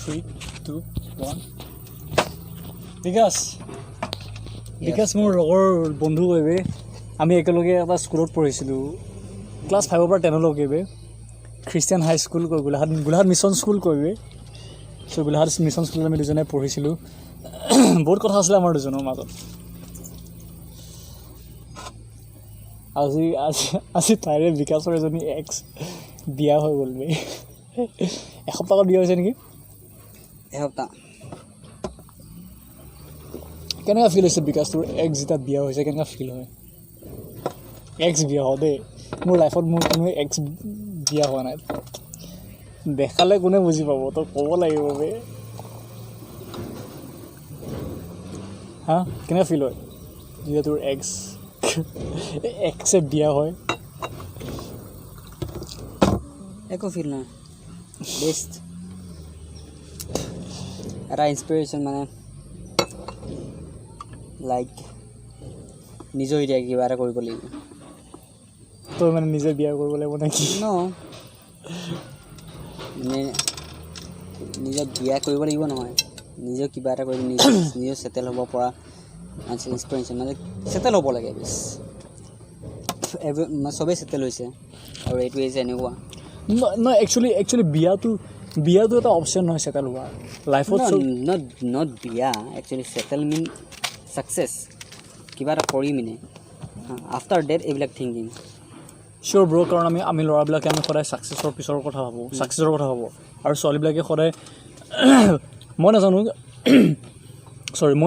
3, 2, 1. বিকাশ মোৰ লগৰ বন্ধু কৰিবে আমি একেলগে এটা স্কুলত পঢ়িছিলোঁ ক্লাছ 5 পৰা 10 লৈকে খ্ৰীষ্টিয়ান হাই স্কুল কৈ গোলাঘাট মিছন স্কুল কৰিবে চ' গোলাঘাট মিছন স্কুলত আমি দুজনে পঢ়িছিলোঁ বহুত কথা আছিলে আমাৰ দুজনৰ মাজত আজি তাইৰে বিকাশৰ এজনী এক্স বিয়া হৈ গ'ল এসপ্তাহ বিয়া হৈছে নেকি এসপ্তাহ কেনেকুৱা ফিল হৈছে বিকাশ তোৰ এক্স যেতিয়া বিয়া হৈছে কেনেকুৱা ফিল হয় এক্স বিয়া হয় দেই মোৰ লাইফত মোৰ কোনো এক্স বিয়া হোৱা নাই দেখালে কোনে বুজি পাব তই ক'ব লাগিব হা কেনেকুৱা ফিল হয় যেতিয়া তোৰ এক্সে বিয়া হয় একো ফিল নাই বেষ্ট এটা ইনস্পিৰেশ্যন মানে লাইক নিজৰ এতিয়া কিবা এটা কৰিব লাগিব তই মানে নিজে বিয়া কৰিব লাগিব নেকি ন মানে নিজৰ বিয়া কৰিব লাগিব নহয় নিজৰ কিবা এটা কৰিব নিজৰ ছেটেল হ'ব পৰা ইনস্পিৰেশ্যন মানে ছেটেল হ'ব লাগে বেছ চবেই ছেটেল হৈছে আৰু এইটো হৈছে এনেকুৱা নহয় একচুৱেলি বিয়াটো এটা অপশ্যন নহয় ছেটেল হোৱা লাইফত নট বিয়া একচুৱেলি ছেটেল মিন ছাকচেছ কিবা এটা কৰি মিনে আফটাৰ ডেট এইবিলাক থিংকিং চিয়'ৰ ব্ৰ কাৰণ আমি ল'ৰাবিলাকে আমি সদায় ছাকচেছৰ পিছৰ কথা ভাবোঁ ছাকচেছৰ কথা ভাবোঁ আৰু ছোৱালীবিলাকে সদায় মই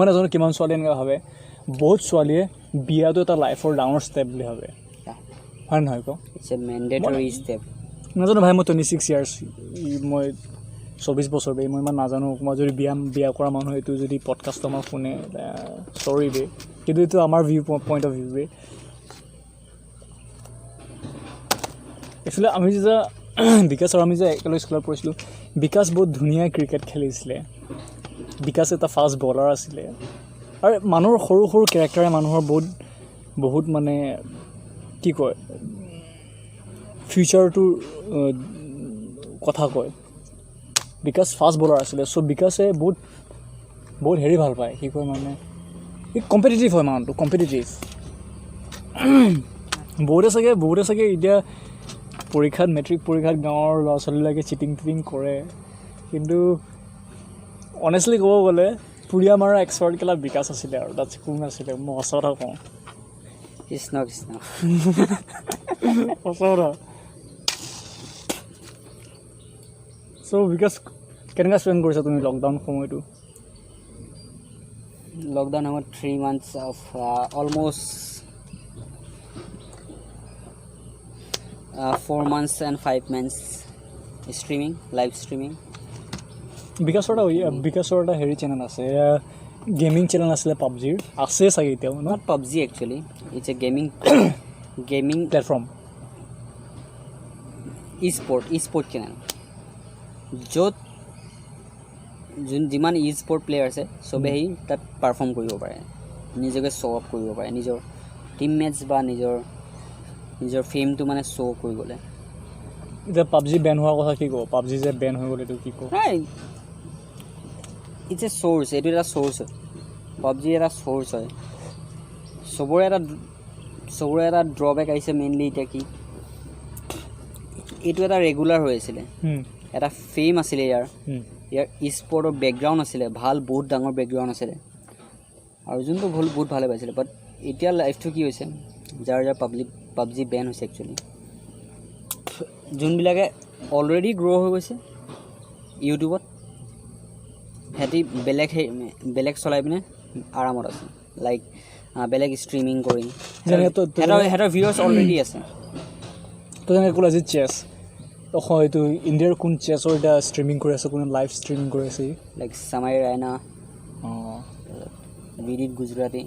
নাজানো কিমান ছোৱালী এনেকৈ ভাবে বহুত ছোৱালীয়ে বিয়াটো এটা লাইফৰ ডাঙৰ ষ্টেপ বুলি ভাবে হয় নহয় কওঁ ইটছ এ মেণ্ডেটৰী ষ্টেপ নাজানো ভাই মই 26 ইয়াৰ্ছ মই 24 বছৰ মই ইমান নাজানো মই যদি বিয়া কৰা মানুহ এইটো যদি পডকাষ্ট আমাৰ শুনে চৰি কিন্তু এইটো আমাৰ পইণ্ট অফ ভিউ একচুৱেলি আমি যেতিয়া বিকাশ আৰু আমি যে একেলগে স্কুলত পঢ়িছিলোঁ বিকাশ বহুত ধুনীয়া ক্ৰিকেট খেলিছিলে বিকাশ এটা ফাষ্ট বলাৰ আছিলে আৰু মানুহৰ সৰু সৰু কেৰেক্টাৰে মানুহৰ বহুত মানে কি কয় ফিউচাৰটোৰ কথা কয় বিকাশ ফাষ্ট বলাৰ আছিলে চ' বিকাশে বহুত হেৰি ভাল পায় কি কয় মানে কম্পিটিটিভ হয় মানুহটো কম্পিটিটিভ বহুতে চাগে এতিয়া মেট্ৰিক পৰীক্ষাত গাঁৱৰ ল'ৰা ছোৱালীবিলাকে চিটিং কৰে কিন্তু অনেষ্টলি ক'ব গ'লে পুৰিয়া মাৰা এক্সপাৰ্ট কেলা বিকাশ আছিলে আৰু তাত কোন আছিলে মই সঁচা কথা কওঁ কৃষ্ণ সঁচা কথা চ' বিকাশ কেনেকৈ স্পেণ্ড কৰিছা তুমি লকডাউন সময়টো লকডাউন সময়ত 3 months of almost 4 months and 5 months live streaming বিকাশৰ এটা হেৰি চেনেল আছে গেমিং চেনেল আছিলে পাবজিৰ আছে চাগে এতিয়াও not PUBG actually it's a gaming platform e-sport channel য'ত যিমান e-sport প্লেয়াৰ আছে চবেই আহি তাত পাৰফৰ্ম কৰিব পাৰে নিজকে শ্ব' আপ কৰিব পাৰে নিজৰ টিমমেটছ বা নিজৰ ফেমটো মানে শ্ব' কৰিবলৈ এতিয়া পাবজি বেন হোৱাৰ কথা কি ক'ব পাবজি যে বেন হৈ গ'ল এইটো কি ক'ব ইটছ এ চ'ৰ্চ এইটো এটা চ'ৰ্চ হয় পাবজি এটা চ'ৰ্চ হয় চবৰে এটা ড্ৰবেক আহিছে মেইনলি এতিয়া কি এইটো এটা ৰেগুলাৰ হৈ আছিলে এটা ফেম আছিলে ইয়াৰ e-sportৰ বেকগ্ৰাউণ্ড আছিলে বহুত ডাঙৰ বেকগ্ৰাউণ্ড আছিলে আৰু যোনটো বহুত ভালে পাইছিলে বাট এতিয়া লাইফটো কি হৈছে যাৰ পাবজি বেন হৈছে একচুৱেলি যোনবিলাকে অলৰেডি গ্ৰ' হৈ গৈছে ইউটিউবত সিহঁতি বেলেগ চলাই পিনে আৰামত আছে লাইক বেলেগ ষ্ট্ৰিমিং কৰি সিহঁতৰ ভিউৱাৰ্ছ অলৰেডি আছে তো যেনেকৈ ক'লা আজি চেছ এইটো ইণ্ডিয়াৰ কোন চেছৰ এতিয়া ষ্ট্ৰিমিং কৰি আছে কোনে লাইভ ষ্ট্ৰিমিং কৰি আছে লাইক সামাই ৰাইনা বিদিত গুজৰাটী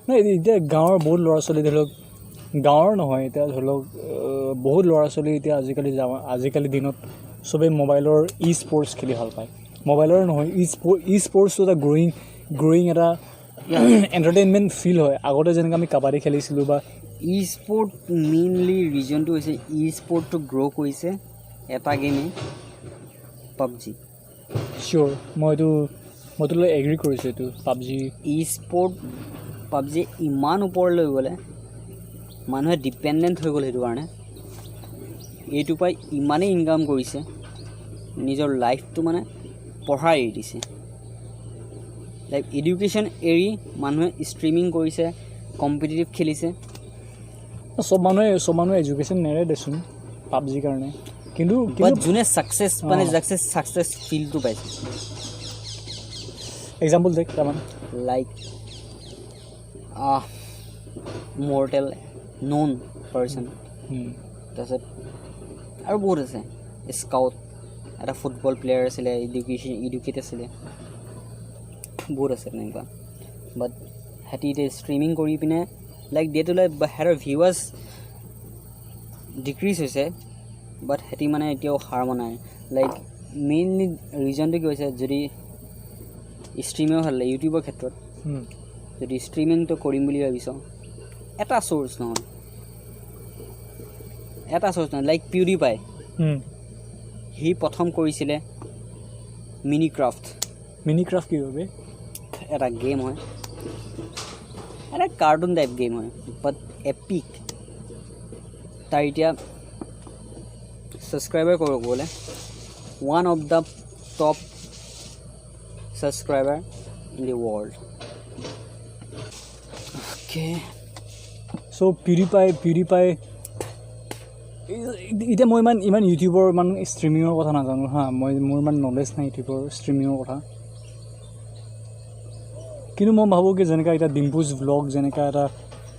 নাই এতিয়া গাঁৱৰ বহুত ল'ৰা ছোৱালী ধৰি লওক গাঁৱৰ নহয় এতিয়া ধৰি লওক বহুত ল'ৰা ছোৱালী এতিয়া আজিকালি দিনত চবেই মোবাইলৰ স্পৰ্টছ খেলি ভাল পায় মোবাইলৰ নহয় স্পৰ্টছটো এটা গ্ৰ'য়িং এটা এণ্টাৰটেইনমেণ্ট ফিল হয় আগতে যেনেকৈ আমি কাবাডী খেলিছিলোঁ বা স্পৰ্ট মেইনলি ৰিজনটো হৈছে স্পৰ্টটো গ্ৰ' কৰিছে এটা গেমেই পাবজি চিয়'ৰ মইতো এগ্ৰি কৰিছোঁ এইটো পাবজি ই স্পৰ্ট পাবজি ইমান ওপৰলৈ গ'লে মানুহে ডিপেণ্ডেণ্ট হৈ গ'ল সেইটো কাৰণে এইটোৰ পৰাই ইমানেই ইনকাম কৰিছে নিজৰ লাইফটো মানে পঢ়া এৰি দিছে লাইক এডুকেশ্যন এৰি মানুহে ষ্ট্ৰীমিং কৰিছে কম্পিটিটিভ খেলিছে চব মানুহে এডুকেশ্যন নেৰে দেচোন পাবজিৰ কাৰণে কিন্তু বাট যোনে ছাকচেছ মানে ছাকচেছ ফিলটো পাইছে এক্সাম্পল দেখ তাৰমান লাইক মৰ্টেল ন'ন পাৰ্চন তাৰপিছত আৰু বহুত আছে স্কাউট এটা ফুটবল প্লেয়াৰ আছিলে এডুকেট আছিলে বহুত আছে তেনেকুৱা বাট সিহঁতি এতিয়া ষ্ট্ৰীমিং কৰি পিনে লাইক ডে টু লাইফ সিহঁতৰ ভিউৱাৰ্ছ ডিক্ৰিজ হৈছে বাট সিহঁতি মানে এতিয়াও হাৰ মনাই লাইক মেইনলি ৰিজনটো কি হৈছে যদি ষ্ট্ৰীমিঙো ভাল লাগে ইউটিউবৰ ক্ষেত্ৰত যদি ষ্ট্ৰীমিংটো কৰিম বুলি ভাবিছ এটা চ'ৰ্চ নহয় লাইক পিউৰিফাই সি প্ৰথম কৰিছিলে মিনিক্ৰাফ্ট কি হবে এটা গেম হয় এটা কাৰ্টুন টাইপ গেম হয় বাট এপিক তাৰ এতিয়া ছাবস্ক্ৰাইবাৰ কৰিব গ'লে one of the top subscriber in the world okay so' purify এতিয়া মই ইমান ইউটিউবৰ ইমান ষ্ট্ৰিমিঙৰ কথা নাজানো হা মোৰ ইমান নলেজ নাই ইউটিউবৰ ষ্ট্ৰিমিঙৰ কথা কিন্তু মই ভাবোঁ কি যেনেকৈ এতিয়া ডিম্পুজ ভ্লগ যেনেকৈ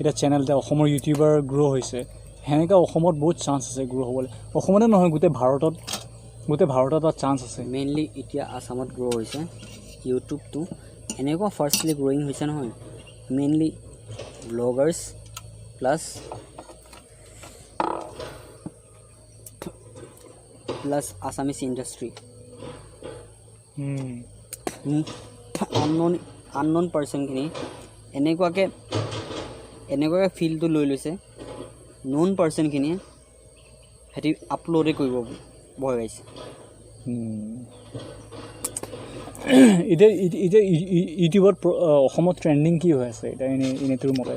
এটা চেনেল এটা অসমৰ ইউটিউবাৰ গ্ৰ' হৈছে সেনেকৈ অসমত বহুত চান্স আছে গ্ৰ' হ'বলৈ অসমতে নহয় গোটেই ভাৰতত এটা চান্স আছে মেইনলি এতিয়া আছামত গ্ৰ' হৈছে ইউটিউবটো এনেকুৱা ফাৰ্ষ্টলি গ্ৰ'য়িং হৈছে নহয় mainly bloggers plus Assamese industry unknown পাৰ্চনখিনি এনেকুৱাকৈ ফিল্ডটো লৈ লৈছে ন'ন পাৰ্চনখিনিয়ে সিহঁতি আপলোডে কৰিব ভয় পাইছে এতিয়া ইউটিউবত অসমত ট্ৰেণ্ডিং কি হৈ আছে এতিয়া এনেই তোৰ মতে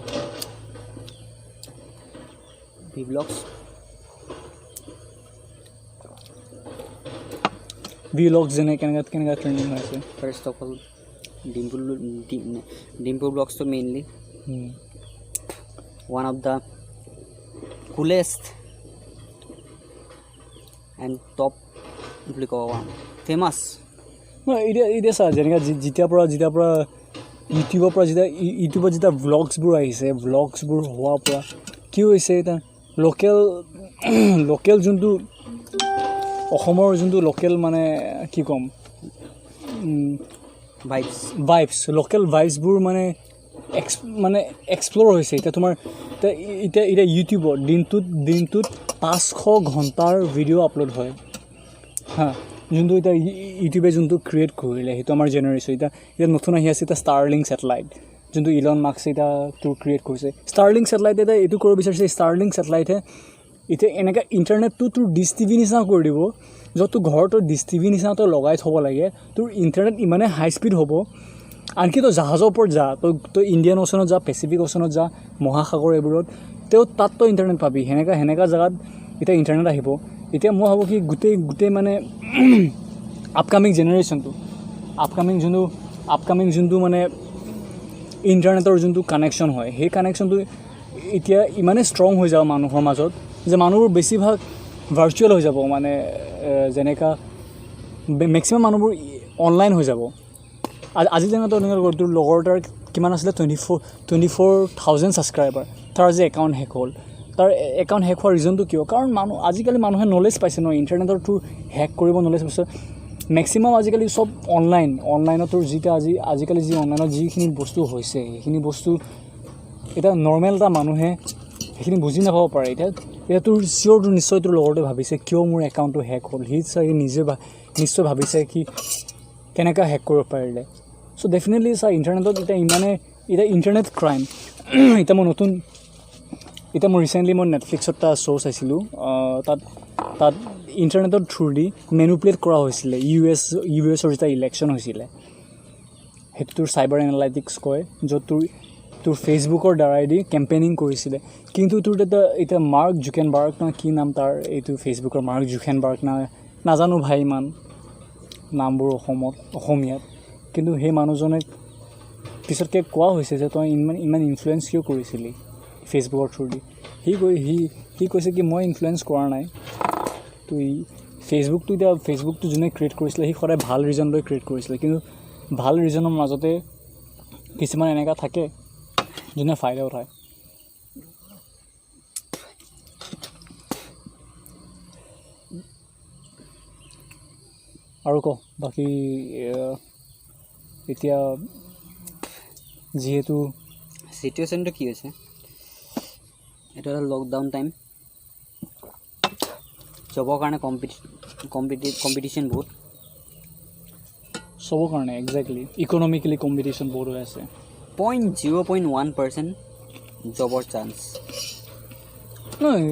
ভিলগছ যেনে কেনেকুৱা ট্ৰেণ্ডিং হৈ আছে ফাৰ্ষ্ট অফ অল ডিম্পু ব্লগছটো mainly one of the coolest and top বুলি ক'ব পাৰোঁ ফেমাছ এতিয়া চা যেনেকৈ যেতিয়াৰ পৰা ইউটিউবত যেতিয়া ভ্লগছবোৰ আহিছে ভ্লগছবোৰ হোৱাৰ পৰা কি হৈছে এতিয়া লোকেল যোনটো অসমৰ যোনটো লোকেল মানে কি ক'ম ভাইবছ লোকেল ভাইবছবোৰ মানে এক্সপ্ল'ৰ হৈছে এতিয়া তোমাৰ এতিয়া ইউটিউবত দিনটোত 500 ঘণ্টাৰ ভিডিঅ' আপলোড হয় হা যোনটো এতিয়া ইউটিউবে যোনটো ক্ৰিয়েট কৰিলে সেইটো আমাৰ জেনেৰেশ্যন এতিয়া নতুন আহি আছে এতিয়া ষ্টাৰলিংক ছেটেলাইট যোনটো ইলন মাস্কে এতিয়া তোৰ ক্ৰিয়েট কৰিছে ষ্টাৰলিংক ছেটেলাইট এতিয়া এইটো কৰিব বিচাৰিছে ষ্টাৰলিংক ছেটেলাইটে এতিয়া এনেকৈ ইণ্টাৰনেটটো তোৰ ডিছ টিভি নিচিনা কৰি দিব য'ত তোৰ ঘৰত তোৰ ডিছ টিভি নিচিনা তই লগাই থ'ব লাগে তোৰ ইণ্টাৰনেট ইমানেই হাই স্পীড হ'ব আনকি তই জাহাজৰ ওপৰত যা তই ইণ্ডিয়ান অ'চেনত যা পেচিফিক অ'চেনত যা মহাসাগৰ এইবোৰত তাত তই ইণ্টাৰনেট পাবি সেনেকুৱা জেগাত এতিয়া ইণ্টাৰনেট আহিব এতিয়া মই ভাবোঁ কি গোটেই মানে আপকামিং জেনেৰেশ্যনটো আপকামিং যোনটো মানে ইণ্টাৰনেটৰ যোনটো কানেকশ্যন হয় সেই কানেকশ্যনটো এতিয়া ইমানেই ষ্ট্ৰং হৈ যাব মানুহৰ মাজত যে মানুহবোৰ বেছিভাগ ভাৰ্চুৱেল হৈ যাব মানে যেনেকুৱা মেক্সিমাম মানুহবোৰ অনলাইন হৈ যাব আজি যেনেকৈ তোৰ লগৰ এটাৰ কিমান আছিলে 24,000 ছাবস্ক্ৰাইবাৰ তাৰ আজি একাউণ্ট হেক হ'ল তাৰ একাউণ্ট হেক হোৱাৰ ৰিজনটো কিয় কাৰণ আজিকালি মানুহে নলেজ পাইছে ন ইণ্টাৰনেটৰ তোৰ হেক কৰিব নলেজ পাইছে মেক্সিমাম আজিকালি চব অনলাইনত তোৰ আজিকালি যি অনলাইনত যিখিনি বস্তু হৈছে সেইখিনি বস্তু এতিয়া নৰ্মেল এটা মানুহে সেইখিনি বুজি নাপাব পাৰে এতিয়া তোৰ চিয়'ৰ নিশ্চয় তোৰ লগৰটোৱে ভাবিছে কিয় মোৰ একাউণ্টটো হেক হ'ল সি চাগে নিশ্চয় ভাবিছে কি কেনেকৈ হেক কৰিব পাৰিলে চ' ডেফিনেটলি চা ইণ্টাৰনেটত এতিয়া ইণ্টাৰনেট ক্ৰাইম এতিয়া মই এতিয়া মই ৰিচেণ্টলি মই নেটফ্লিক্সত এটা শ্ব' চাইছিলোঁ তাত তাত ইণ্টাৰনেটৰ থ্ৰুদি মেনুপুলেট কৰা হৈছিলে ইউ এছৰ যেতিয়া ইলেকশ্যন হৈছিলে সেইটো তোৰ চাইবাৰ এনালাইটিক্স কয় য'ত তোৰ ফেচবুকৰ দ্বাৰাইদি কেম্পেইনিং কৰিছিলে কিন্তু তোৰ এতিয়া মাৰ্ক জুকেনবাৰ্গ না কি নাম তাৰ এইটো ফেচবুকৰ মাৰ্ক জুকেনবাৰ্গ নাজানো ভাই ইমান নামবোৰ অসমীয়াত কিন্তু সেই মানুহজনে পিছতকৈ কোৱা হৈছে যে তই ইমান ইনফ্লুৱেঞ্চ কিয় কৰিছিলি ফেচবুকৰ থ্ৰুদি সি কৈছে কি মই ইনফ্লুৱেঞ্চ কৰা নাই তো ফেচবুকটো যোনে ক্ৰিয়েট কৰিছিলে সি সদায় ভাল ৰিজন লৈ ক্ৰিয়েট কৰিছিলে কিন্তু ভাল ৰিজনৰ মাজতে কিছুমান এনেকুৱা থাকে যোনে ফাইদা উঠায় আৰু বাকী এতিয়া যিহেতু চিটুৱেশ্যনটো কি হৈছে এইটো এটা লকডাউন টাইম জবৰ কাৰণে কম্পিটিশ্যন বহুত চবৰ কাৰণে একজেক্টলি ইকনমিকেলি কম্পিটিশ্যন বহুত হৈ আছে 0.1% জবৰ চান্স নহয়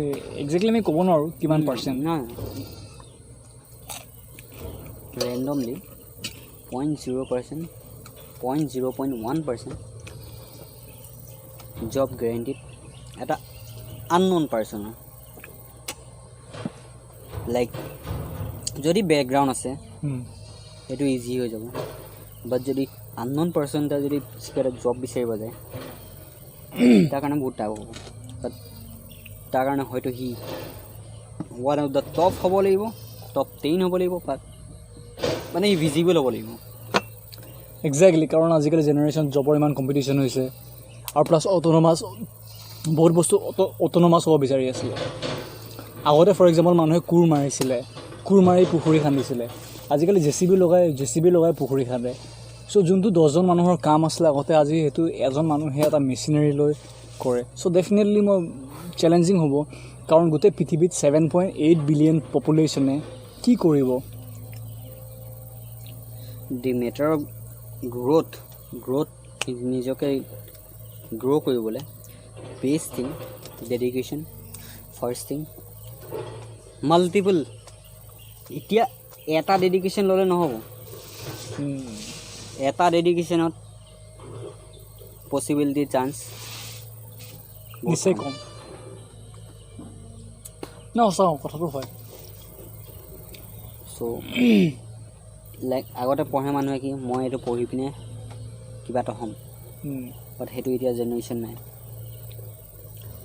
একজেক্টলি আমি ক'ব নোৱাৰোঁ কিমান পাৰ্চেণ্ট না ৰেণ্ডমলি 0.1% জব গেৰেণ্টিড এটা আননোন পাৰ্চনৰ লাইক যদি বেকগ্ৰাউণ্ড আছে সেইটো ইজি হৈ যাব বাট যদি আননোন পাৰ্চন এটা যদি কিবা এটা জব বিচাৰিব যায় তাৰ কাৰণে বহুত টাফ হ'ব বাট তাৰ কাৰণে হয়তো সি ওৱান অফ দ্য টপ হ'ব লাগিব টপ 10 হ'ব লাগিব বাট মানে সি ভিজিবল হ'ব লাগিব একজেক্টলি কাৰণ আজিকালি জেনেৰেশ্যন জবৰ ইমান কম্পিটিশ্যন হৈছে আৰু প্লাছ বহুত বস্তু অট'নমাছ হ'ব বিচাৰি আছিলে আগতে ফৰ এক্সাম্পল মানুহে কোৰ মাৰি পুখুৰী খান্দিছিলে আজিকালি জেচিবি লগাই পুখুৰী খান্দে চ' যোনটো 10জন মানুহৰ কাম আছিলে আগতে আজি সেইটো এজন মানুহে এটা মেচিনাৰী লৈ কৰে চ' ডেফিনেটলি মই চেলেঞ্জিং হ'ব কাৰণ গোটেই পৃথিৱীত 7.8 বিলিয়ন পপুলেশ্যনে কি কৰিব দি মেটাৰ অফ গ্ৰ'থ নিজকে গ্ৰ' কৰিবলৈ best thing dedication first thing multiple এতিয়া এটা ডেডিকেশ্যন ল'লে নহ'ব এটা ডেডিকেশ্যনত পচিবিলিটি চান্স নিশ্চয় কম ন সঁচা কথাটো হয় চ' লাইক আগতে পঢ়ে মানুহে কি মই এইটো পঢ়ি পিনে কিবা এটা হ'ম বাট সেইটো এতিয়া জেনেৰেশ্যন নাই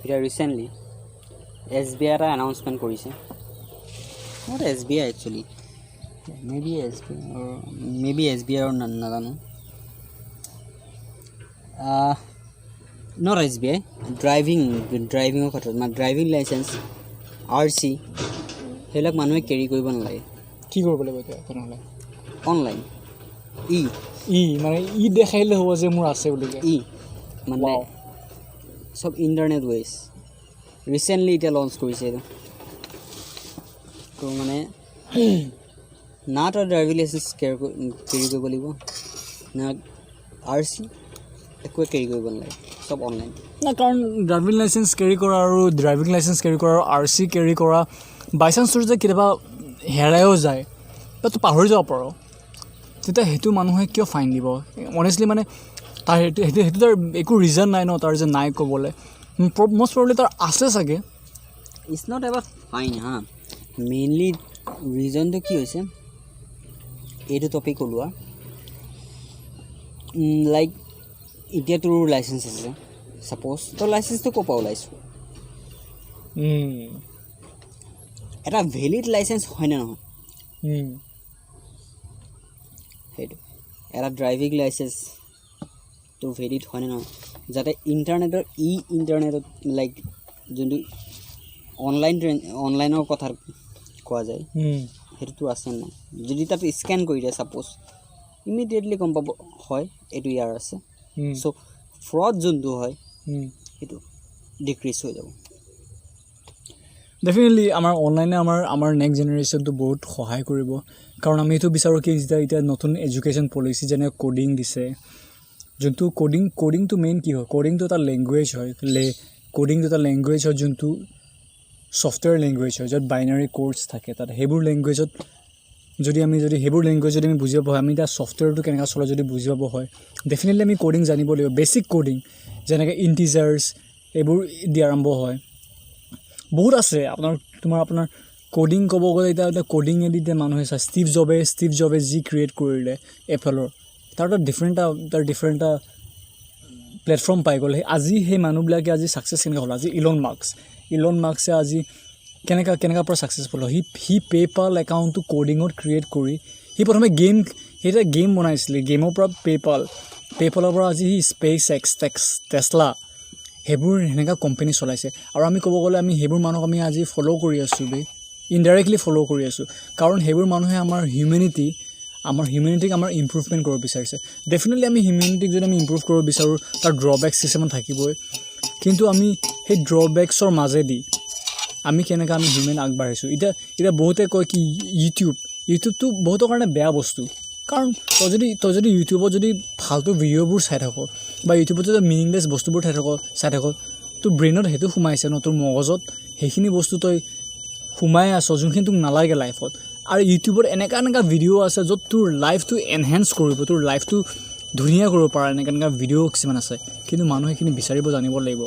এতিয়া ৰিচেণ্টলি SBI এটা এনাউন্সমেণ্ট কৰিছে not SBI actually maybe SBI নাজানো নট SBI ড্ৰাইভিঙৰ ক্ষেত্ৰত মানে ড্ৰাইভিং লাইচেঞ্চ RC সেইবিলাক মানুহে কেৰি কৰিব নালাগে কি কৰিব লাগিব এতিয়া তেনেহ'লে অনলাইন মানে দেখাইলে হ'ব যে মোৰ আছে বুলি মানে চব ইণ্টাৰনেট ৱেজ ৰিচেণ্টলি এতিয়া লঞ্চ কৰিছে এইটো তো মানে না তই ড্ৰাইভিং লাইচেঞ্চ কেৰি কৰিব লাগিব না RC একোৱে কেৰি কৰিব নালাগে চব অনলাইন না কাৰণ ড্ৰাইভিং লাইচেঞ্চ কেৰি কৰা আৰু RC কেৰি কৰা বাইচান্স তোৰ যে কেতিয়াবা হেৰাইও যায় বা তই পাহৰি যাব পাৰ তেতিয়া সেইটো মানুহে কিয় ফাইন দিব অনেষ্টলি মানে তাৰ সেইটো তাৰ একো ৰিজন নাই ন তাৰ যে নাই ক'বলৈ মষ্ট প্ৰবলি তাৰ আছে চাগে ইটছ নট এবাউট ফাইন হা মেইনলি ৰিজনটো কি হৈছে এইটো টপিক ওলোৱা লাইক এতিয়া তোৰ লাইচেঞ্চ আছে ছাপ'জ তোৰ লাইচেঞ্চটো ক'ৰ পৰা ওলাইছোঁ এটা ভেলিড লাইচেঞ্চ হয়নে নহয় সেইটো এটা ড্ৰাইভিং লাইচেঞ্চ তোৰ ভেলিড হয়নে নহয় যাতে ইণ্টাৰনেটত লাইক যোনটো অনলাইনৰ কথা কোৱা যায় সেইটোতো আছে নাই যদি তাত স্কেন কৰি দিয়ে ছাপ'জ ইমিডিয়েটলি গম পাব হয় এইটো ইয়াৰ আছে চ' ফ্ৰড যোনটো হয় সেইটো ডিক্ৰিজ হৈ যাব ডেফিনেটলি আমাৰ অনলাইনে আমাৰ নেক্সট জেনেৰেশ্যনটো বহুত সহায় কৰিব কাৰণ আমি এইটো বিচাৰোঁ কি এতিয়া নতুন এডুকেশ্যন পলিচি যেনে ক'ডিং দিছে যোনটো ক'ডিংটো মেইন কি হয় ক'ডিংটো এটা লেংগুৱেজ হয় কোডিংটো এটা লেংগুৱেজ হয় যোনটো ছফ্টৱেৰ লেংগুৱেজ হয় য'ত বাইনাৰী কোডছ থাকে তাত সেইবোৰ লেংগুৱেজত যদি আমি বুজিব পাৰোঁ আমি এতিয়া ছফ্টৱেৰটো কেনেকৈ চলে যদি বুজিব হয় ডেফিনেটলি আমি কোডিং জানিব লাগিব বেছিক কোডিং যেনেকৈ ইণ্টিজাৰ্ছ এইবোৰ দি আৰম্ভ হয় বহুত আছে আপোনাৰ কোডিং ক'ব গ'লে এতিয়া কোডিঙেদি এতিয়া মানুহে চায় ষ্টিভ জবে যি ক্ৰিয়েট কৰিলে এপলৰ তাৰ ডিফাৰেণ্ট প্লেটফৰ্ম পাই গ'ল আজি সেই মানুহবিলাকে আজি ছাকচেছ কেনেকৈ হ'ল আজি ইলন মাৰ্কছে আজি কেনেকুৱা পৰা ছাকচেছফুল হ'ল সি পে'পাল একাউণ্টটো কোডিঙত ক্ৰিয়েট কৰি সি প্ৰথমে গেম বনাইছিলে গেমৰ পৰা পে'পালৰ পৰা আজি সি স্পেচ টেছলা সেইবোৰ সেনেকুৱা কোম্পানী চলাইছে আৰু আমি ক'ব গ'লে আমি সেইবোৰ মানুহক আমি আজি ফ'ল' কৰি আছোঁ ইনডাইৰেক্টলি ফ'ল' কৰি আছোঁ কাৰণ সেইবোৰ মানুহে আমাৰ হিউমেনিটিক আমাৰ ইম্প্ৰুভমেণ্ট কৰিব বিচাৰিছে ডেফিনেটলি আমি হিউমেনিটিক যদি আমি ইম্প্ৰুভ কৰিব বিচাৰোঁ তাৰ ড্ৰবেক্স কিছুমান থাকিবই কিন্তু আমি সেই ড্ৰবেক্সৰ মাজেদি আমি কেনেকৈ আমি হিউমেন আগবাঢ়িছোঁ এতিয়া বহুতে কয় কি ইউটিউবটো বহুতৰ কাৰণে বেয়া বস্তু কাৰণ তই যদি ইউটিউবত যদি ফাল্টু ভিডিঅ'বোৰ চাই থাক বা ইউটিউবত যদি মিনিংলেছ বস্তুবোৰ চাই থাক তোৰ ব্ৰেইনত সেইটো সোমাইছে ন তোৰ মগজত সেইখিনি বস্তু তই সোমাই আছ যোনখিনি তোক নালাগে লাইফত আৰু ইউটিউবত এনেকুৱা ভিডিঅ' আছে য'ত তোৰ লাইফটো এনহেঞ্চ কৰিব তোৰ লাইফটো ধুনীয়া কৰিব পৰা এনেকুৱা ভিডিঅ' কিছুমান আছে কিন্তু মানুহে সেইখিনি বিচাৰিব জানিব লাগিব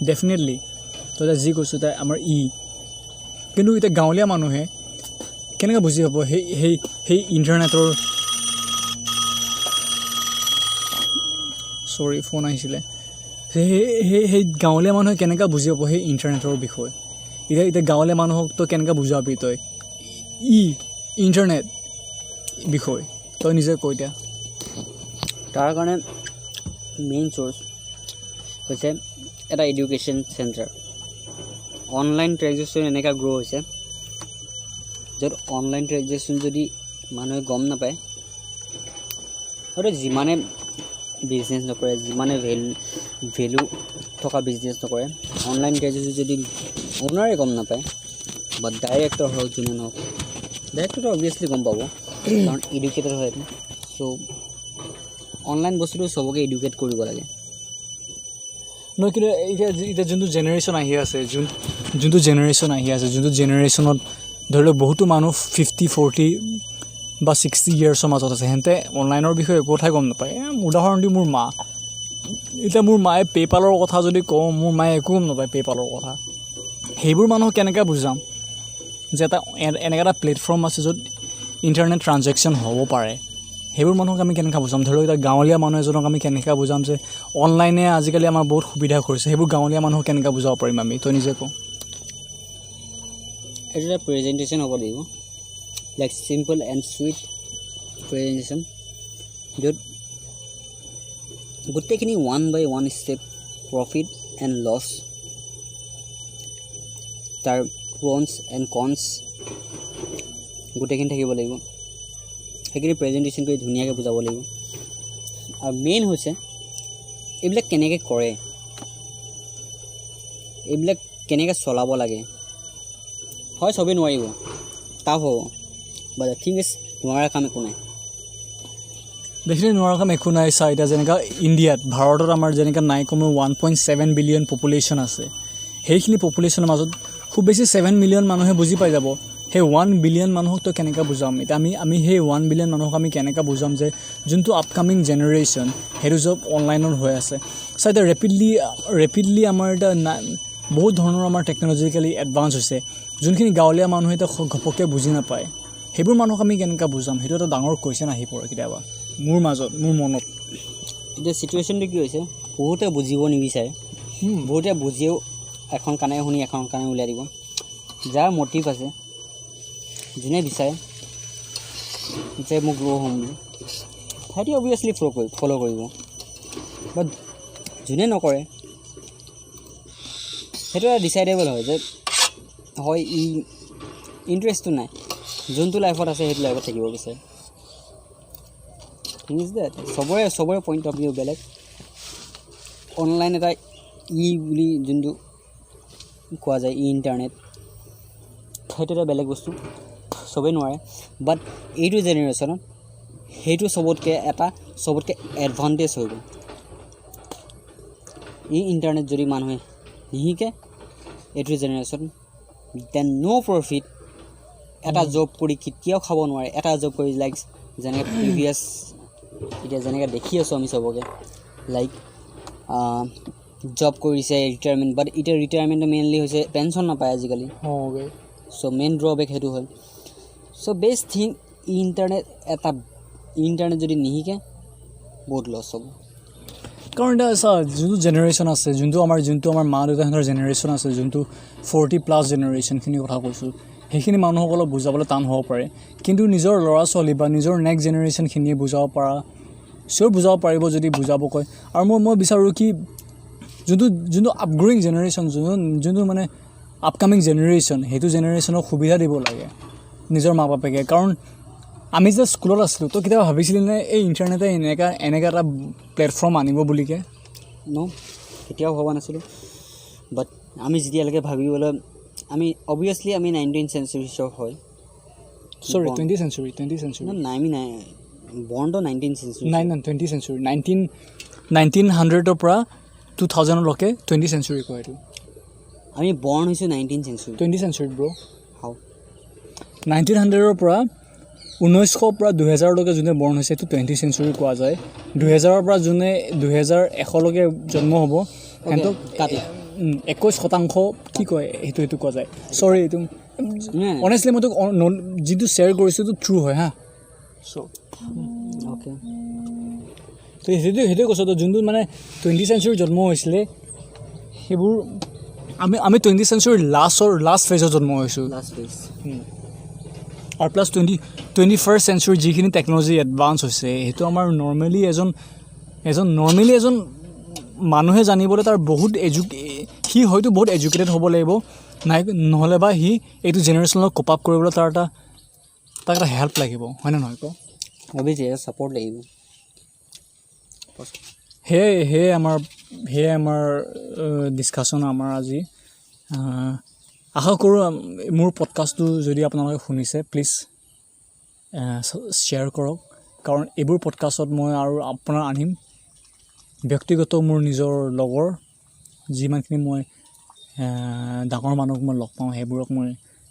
ডেফিনেটলি তই এতিয়া যি কৈছোঁ তাই আমাৰ কিন্তু এতিয়া গাঁৱলীয়া মানুহে কেনেকৈ বুজি পাব সেই ইণ্টাৰনেটৰ ফোন আহিছিলে সেই গাঁৱলীয়া মানুহে কেনেকৈ বুজি পাব সেই ইণ্টাৰনেটৰ বিষয়ে এতিয়া গাঁৱলীয়া মানুহক তই কেনেকৈ বুজাবি তই ইণ্টাৰনেট বিষয় তই নিজে কৈ দিয়া তাৰ কাৰণে মেইন চ'ৰ্চ হৈছে এটা এডুকেশ্যন চেণ্টাৰ অনলাইন ট্ৰেনজেকশ্যন এনেকৈ গ্ৰ' হৈছে য'ত অনলাইন ট্ৰেনজেকশ্যন যদি মানুহে গম নাপায় হয়তো যিমানে বিজনেছ নকৰে যিমানে ভেলু থকা বিজনেছ নকৰে অনলাইন ট্ৰেনজেকশ্যন যদি অ'নাৰে গম নাপায় বা ডাইৰেক্টৰ হওক যোনে নহওক ডাইৰেক্টৰটো অবভিয়াছলি গম পাব কাৰণ এডুকেটেড হয় চ' অনলাইন বস্তুটো চবকে এডুকেট কৰিব লাগে নহয় কিন্তু এতিয়া যোনটো জেনেৰেশ্যন আহি আছে যোনটো জেনেৰেশ্যনত ধৰি লওক বহুতো মানুহ 50-40 বা 60 ইয়াৰ্ছৰ মাজত আছে সিহঁতে অনলাইনৰ বিষয়ে একো কথাই গম নাপায় উদাহৰণ দি মোৰ মা এতিয়া মোৰ মায়ে পে'পালৰ কথা যদি কওঁ মোৰ মায়ে একো গম নাপায় পে'পালৰ কথা সেইবোৰ মানুহক কেনেকৈ বুজাম যে এনেকুৱা এটা প্লেটফৰ্ম আছে য'ত ইণ্টাৰনেট ট্ৰানজেকশ্যন হ'ব পাৰে সেইবোৰ মানুহক আমি কেনেকৈ বুজাম ধৰি লওক এতিয়া গাঁৱলীয়া মানুহ এজনক আমি কেনেকৈ বুজাম যে অনলাইনে আজিকালি আমাৰ বহুত সুবিধা কৰিছে সেইবোৰ গাঁৱলীয়া মানুহক কেনেকৈ বুজাব পাৰিম আমি তই নিজে কওঁ এইটো এটা প্ৰেজেণ্টেশ্যন হ'ব লাগিব like simple and sweet presentation য'ত গোটেইখিনি 1 by 1 step profit and loss তাৰ প্ৰ'নছ এণ্ড কনছ গোটেইখিনি থাকিব লাগিব সেইখিনি প্ৰেজেণ্টেশ্যন কৰি ধুনীয়াকৈ বুজাব লাগিব আৰু মেইন হৈছে এইবিলাক কেনেকৈ কৰে এইবিলাক কেনেকৈ চলাব লাগে হয় চবেই নোৱাৰিব টাফ হ'ব বাট দ্য থিং ইজ নোৱাৰা কাম একো নাই দেখিলে নোৱাৰা কাম একো নাই চা এতিয়া যেনেকৈ ইণ্ডিয়াত ভাৰতত আমাৰ যেনেকৈ নাই কমেও 1.7 বিলিয়ন পপুলেশ্যন আছে সেইখিনি পপুলেশ্যনৰ মাজত খুব বেছি 7 মিলিয়ন মানুহে বুজি পাই যাব সেই 1 বিলিয়ন মানুহক তো কেনেকৈ বুজাম এতিয়া আমি সেই 1 বিলিয়ন মানুহক আমি কেনেকৈ বুজাম যে যোনটো আপকামিং জেনেৰেশ্যন সেইটো চব অনলাইনত হৈ আছে চা এতিয়া ৰেপিডলি আমাৰ এতিয়া বহুত ধৰণৰ আমাৰ টেকন'লজিকেলি এডভান্স হৈছে যোনখিনি গাঁৱলীয়া মানুহে এতিয়া ঘপককৈ বুজি নাপায় সেইবোৰ মানুহক আমি কেনেকৈ বুজাম সেইটো এটা ডাঙৰ কুৱেশ্যন আহি পৰে কেতিয়াবা মোৰ মনত এতিয়া চিটুৱেশ্যনটো কি হৈছে বহুতে বুজিব নিবিচাৰে বহুতে বুজিও এখন কাণে শুনি এখন কাণে উলিয়াই দিব যাৰ মটিভ আছে যোনে বিচাৰে যে মোক গ্ৰ' হ'ম বুলি সিহঁতি অবভিয়াছলি ফ'ল' কৰিব বাট যোনে নকৰে সেইটো এটা ডিচাইডেবল হয় যে হয় ইণ্টাৰেষ্টটো নাই যোনটো লাইফত আছে সেইটো লাইফত থাকিব বিচাৰে থিং ইজ দেট চবৰে পইণ্ট অফ ভিউ বেলেগ অনলাইন এটা বুলি যোনটো কোৱা যায় ইণ্টাৰনেট সেইটো এটা বেলেগ বস্তু চবেই নোৱাৰে বাট এইটো জেনেৰেশ্যনত সেইটো চবতকৈ এডভান্টেজ হৈ গ'ল ইণ্টাৰনেট যদি মানুহে নিশিকে এইটো জেনেৰেশ্যন দেন ন' প্ৰফিট এটা জব কৰি কেতিয়াও খাব নোৱাৰে এটা জব কৰি লাইক যেনেকৈ প্ৰিভিয়াছ এতিয়া যেনেকৈ দেখি আছোঁ আমি চবকে লাইক জব কৰিছে ৰিটায়াৰমেণ্ট বাট এতিয়া ৰিটায়াৰমেণ্টটো মেইনলি হৈছে পেঞ্চন নাপায় আজিকালি চ' মেইন ড্ৰবেক সেইটো হয় চ' বেষ্ট থিং ইণ্টাৰনেট যদি নিশিকে বহুত লছ হ'ব কাৰণ এতিয়া চা যোনটো জেনেৰেশ্যন আছে যোনটো আমাৰ মা দেউতাহঁতৰ জেনেৰেশ্যন আছে যোনটো 40+ জেনেৰেশ্যনখিনিৰ কথা কৈছোঁ সেইখিনি মানুহসকলক বুজাবলৈ টান হ'ব পাৰে কিন্তু নিজৰ ল'ৰা ছোৱালী বা নিজৰ নেক্সট জেনেৰেশ্যনখিনিয়ে বুজাব বুজাব পাৰিব যদি বুজাব কয় আৰু মই বিচাৰোঁ কি যোনটো আপগ্ৰেডিং জেনেৰেশ্যন যোনটো মানে আপকামিং জেনেৰেশ্যন সেইটো জেনেৰেশ্যনক সুবিধা দিব লাগে নিজৰ মা বাপেকে কাৰণ আমি যে স্কুলত আছিলোঁ তো কেতিয়াবা ভাবিছিলি নে এই ইণ্টাৰনেটে এনেকুৱা এটা প্লেটফৰ্ম আনিব বুলিকে কেতিয়াও ভবা নাছিলোঁ বাট আমি যেতিয়ালৈকে ভাবিবলৈ আমি অবভিয়াছলি আমি 19th চেঞ্চুৰিছৰ হয় চৰি 20th চেঞ্চুৰি আমি বৰ্ণটো 19th চেঞ্চুৰি 20th চেঞ্চুৰি 1900ৰ পৰা 2000লৈকে 20th চেঞ্চুৰি কয় এইটো আমি বৰ্ণ হৈছোঁ 19th চেঞ্চুৰি 20th চেঞ্চুৰিত ব্ৰ' হাউ 1900ৰ পৰা 1900 পৰা 2000লৈকে যোনে বৰ্ণ হৈছে এইটো 20th চেঞ্চুৰি কোৱা যায় 2000ৰ পৰা যোনে 2100লৈকে জন্ম হ'ব সিহঁতক 21% কি কয় সেইটো কোৱা যায় চৰি এইটো অনেষ্টলি মই তোক যিটো শ্বেয়াৰ কৰিছোঁ এইটো ট্ৰু হয় হা চ' অ'কে তো সেইটোৱে কৈছোঁ তো যোনটো মানে 20th চেঞ্চুৰি জন্ম হৈছিলে সেইবোৰ আমি 20th চেঞ্চুৰিৰ লাষ্ট ফেজত জন্ম হৈছোঁ আৰু প্লাছ 21st চেঞ্চুৰি যিখিনি টেকন'লজি এডভান্স হৈছে সেইটো আমাৰ নৰ্মেলি এজন মানুহে জানিবলৈ তাৰ বহুত সি হয়তো বহুত এডুকেটেড হ'ব লাগিব নহ'লে বা সি এইটো জেনেৰেশ্যনক কোপ আপ কৰিবলৈ তাক এটা হেল্প লাগিব হয়নে নহয় কওঁ অভিয়াছলি ছাপৰ্ট লাগিব সেয়ে আমাৰ ডিছকাশ্যন আমাৰ আজি আশা কৰোঁ মোৰ পডকাষ্টটো যদি আপোনালোকে শুনিছে প্লিজ শ্বেয়াৰ কৰক কাৰণ এইবোৰ পডকাষ্টত মই আৰু আপোনাৰ আনিম ব্যক্তিগত মোৰ নিজৰ লগৰ যিমানখিনি মই ডাঙৰ মানুহক মই লগ পাওঁ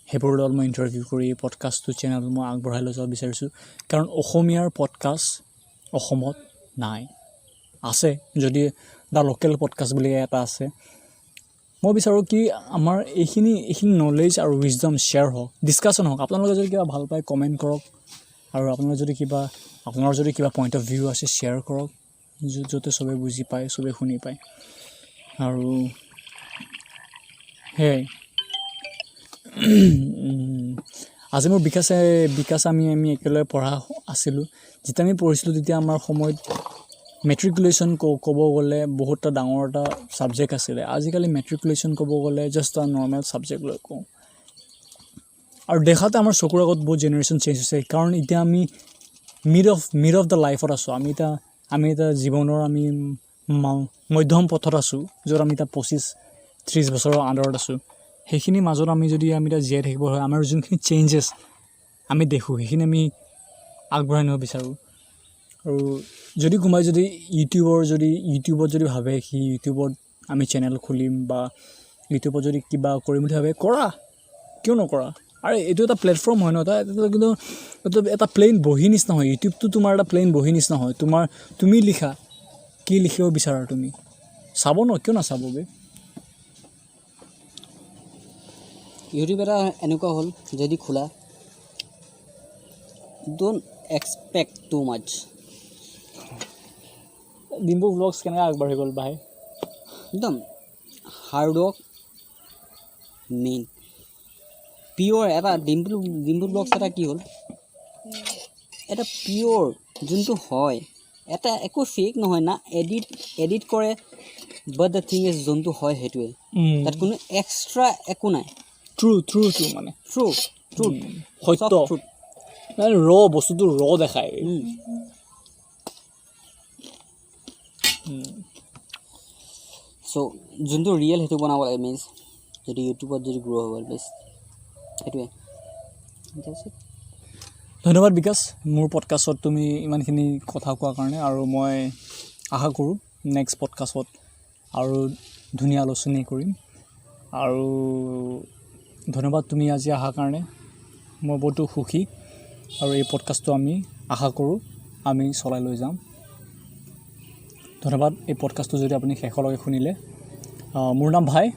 সেইবোৰৰ লগত মই ইণ্টাৰভিউ কৰি পডকাষ্টটো চেনেলটো মই আগবঢ়াই লৈ যাব বিচাৰিছোঁ কাৰণ অসমীয়াৰ পডকাষ্ট অসমত নাই আছে যদি দা লোকেল পডকাষ্ট বুলি এটা আছে মই বিচাৰোঁ কি আমাৰ এইখিনি নলেজ আৰু উইজডম শ্বেয়াৰ হওক ডিছকাশ্যন হওক আপোনালোকে যদি কিবা ভাল পায় কমেণ্ট কৰক আৰু আপোনাৰ যদি কিবা পইণ্ট অফ ভিউ আছে শ্বেয়াৰ কৰক য'তে চবে বুজি পায় চবে শুনি পায় আৰু সেয়াই আজি মোৰ বিকাশ আমি একেলগে পঢ়া আছিলোঁ যেতিয়া আমি পঢ়িছিলোঁ তেতিয়া আমাৰ সময়ত মেট্ৰিকুলেশ্যন ক'ব গ'লে বহুত এটা ডাঙৰ এটা ছাবজেক্ট আছিলে আজিকালি মেট্ৰিকুলেশ্যন ক'ব গ'লে জাষ্ট এটা নৰ্মেল ছাবজেক্ট লৈ কওঁ আৰু দেখাতে আমাৰ চকুৰ আগত বহুত জেনেৰেশ্যন চেঞ্জ হৈছে কাৰণ এতিয়া আমি মিড অফ দ্য লাইফত আছোঁ আমি এতিয়া জীৱনৰ আমি মধ্যম পথত আছোঁ য'ত আমি এতিয়া 25-30 বছৰৰ আণ্ডাৰত আছোঁ সেইখিনিৰ মাজত আমি এতিয়া জীয়াই থাকিব হয় আমাৰ যোনখিনি চেঞ্জেছ আমি দেখোঁ সেইখিনি আমি আগবঢ়াই নিব বিচাৰোঁ আৰু যদি কোনোবাই ইউটিউবত যদি ভাবে সি ইউটিউবত আমি চেনেল খুলিম বা ইউটিউবত যদি কিবা কৰিম বুলি ভাবে কৰা কিয় নকৰা আৰু এইটো এটা প্লেটফৰ্ম হয় ন কিন্তু এটা প্লেইন বহি নিচিনা হয় ইউটিউবটো তোমাৰ এটা প্লেইন বহি নিচিনা হয় তুমি লিখা কি লিখিব বিচাৰা তুমি চাব ন কিয় নাচাব বে ইউটিউব এটা এনেকুৱা হ'ল যদি খোলা ডোণ্ট এক্সপেক্ট টু মাছ ডিম্পু ব্লগছ কেনেকৈ আগবাঢ়ি গ'ল ভাই একদম হাৰ্ডৱৰ্ক মেইন পিয়'ৰ এটা ডিম্পু ব্লগছ এটা কি হ'ল এটা পিয়'ৰ যোনটো হয় এটা একো ফেক নহয় না এডিট কৰে বাট দ্য থিং ইজ যোনটো হয় সেইটোৱে তাত কোনো এক্সট্ৰা একো নাই ট্ৰু মানে ট্ৰু সত্য মানে বস্তুটো দেখায় চ' যোনটো ৰিয়েল সেইটো বনাব লাগে মিনছ যদি ইউটিউবত যদি গ্ৰ' হৈ গ'ল বেষ্ট সেইটোৱে ধন্যবাদ বিকাশ মোৰ পডকাষ্টত তুমি ইমানখিনি কথা কোৱাৰ কাৰণে আৰু মই আশা কৰোঁ নেক্সট পডকাষ্টত আৰু ধুনীয়া আলোচনী কৰিম আৰু ধন্যবাদ তুমি আজি অহাৰ কাৰণে। মই বহুতো সুখী আৰু এই পডকাষ্টটো আমি আশা কৰোঁ আমি চলাই লৈ যাম। ধন্যবাদ এই পডকাষ্টটো যদি আপুনি শেষলৈকে শুনিলে। মোৰ নাম ভাই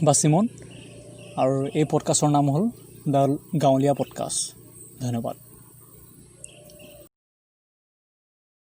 বা চিমন আৰু এই পডকাষ্টৰ নাম হ'ল দ্য গাঁৱলীয়া পডকাষ্ট। ধন্যবাদ।